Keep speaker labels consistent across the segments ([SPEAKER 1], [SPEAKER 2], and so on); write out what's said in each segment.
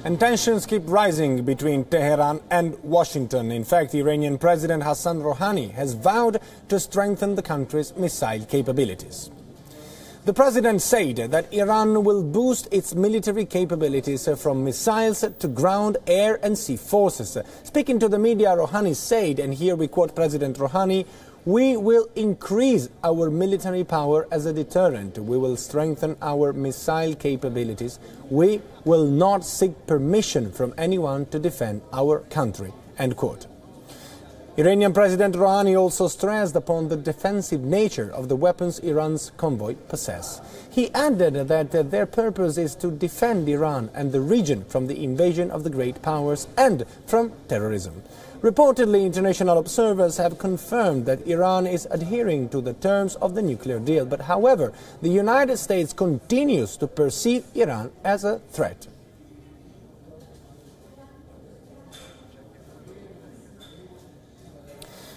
[SPEAKER 1] And tensions keep rising between Tehran and Washington. In fact, Iranian President Hassan Rouhani has vowed to strengthen the country's missile capabilities. The president said that Iran will boost its military capabilities from missiles to ground, air and sea forces. Speaking to the media, Rouhani said, and here we quote President Rouhani, "We will increase our military power as a deterrent. We will strengthen our missile capabilities. We will not seek permission from anyone to defend our country." End quote. Iranian President Rouhani also stressed upon the defensive nature of the weapons Iran's convoy possess. He added that their purpose is to defend Iran and the region from the invasion of the great powers and from terrorism. Reportedly, international observers have confirmed that Iran is adhering to the terms of the nuclear deal. But however, the United States continues to perceive Iran as a threat.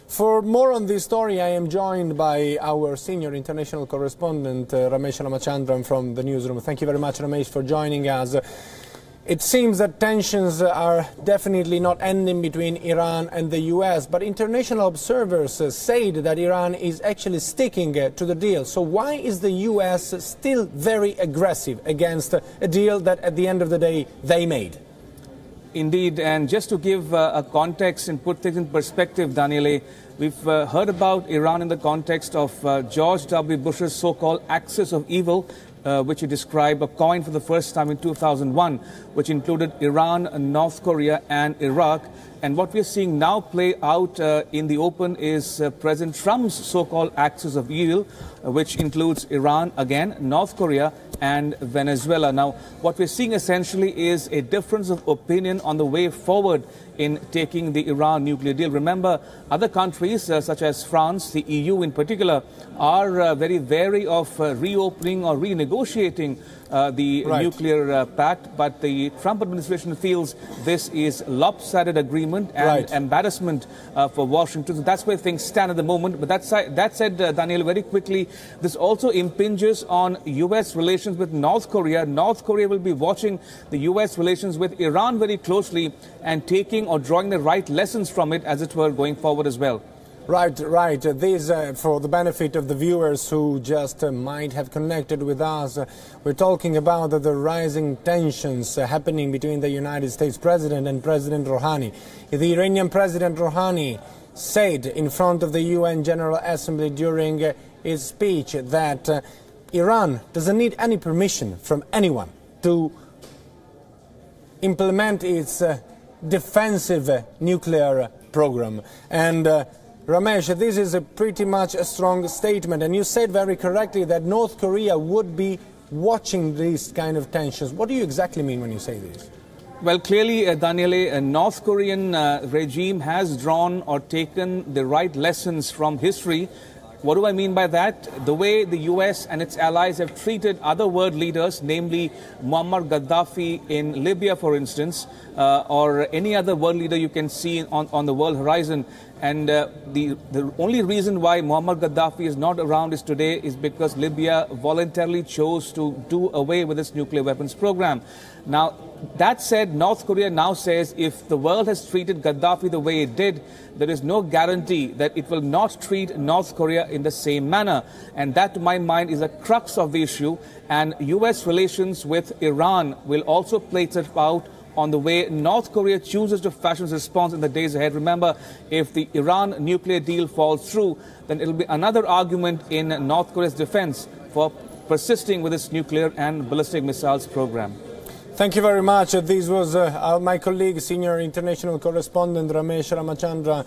[SPEAKER 1] For more on this story, I am joined by our senior international correspondent, Ramesh Ramachandran from the newsroom. Thank you very much, Ramesh, for joining us. It seems that tensions are definitely not ending between Iran and the US, but international observers say that Iran is actually sticking to the deal. So why is the US still very aggressive against a deal that at the end of the day they made?
[SPEAKER 2] Indeed, and just to give a context and put things in perspective, Daniele, we've heard about Iran in the context of George W. Bush's so-called axis of evil, which he described, a coin for the first time in 2001, which included Iran, North Korea and Iraq. And what we're seeing now play out in the open is President Trump's so-called axis of evil, which includes Iran, again, North Korea and Venezuela. Now, what we're seeing essentially is a difference of opinion on the way forward in taking the Iran nuclear deal. Remember, other countries such as France, the EU in particular, are very wary of reopening or renegotiating the nuclear pact, but the Trump administration feels this is lopsided agreement and embarrassment for Washington. So that's where things stand at the moment. But that said, Daniel, very quickly, this also impinges on U.S. relations with North Korea. North Korea will be watching the U.S. relations with Iran very closely and taking or drawing the right lessons from it, as it were, going forward as well.
[SPEAKER 1] Right. This, for the benefit of the viewers who just might have connected with us, we're talking about the rising tensions happening between the United States President and President Rouhani. The Iranian President Rouhani said in front of the UN General Assembly during his speech that Iran doesn't need any permission from anyone to implement its defensive nuclear program. And Ramesh, this is pretty much a strong statement, and you said very correctly that North Korea would be watching these kind of tensions. What do you exactly mean when you say this?
[SPEAKER 2] Well, clearly, Daniele, a North Korean regime has drawn or taken the right lessons from history. What do I mean by that? The way the US and its allies have treated other world leaders, namely Muammar Gaddafi in Libya, for instance, or any other world leader you can see on the world horizon. And the only reason why Muammar Gaddafi is not around is today is because Libya voluntarily chose to do away with its nuclear weapons program. Now, that said, North Korea now says if the world has treated Gaddafi the way it did, there is no guarantee that it will not treat North Korea in the same manner. And that, to my mind, is a crux of the issue. And U.S. relations with Iran will also play itself out on the way North Korea chooses to fashion its response in the days ahead. Remember, if the Iran nuclear deal falls through, then it will be another argument in North Korea's defense for persisting with its nuclear and ballistic missiles program.
[SPEAKER 1] Thank you very much. This was my colleague, senior international correspondent Ramesh Ramachandran.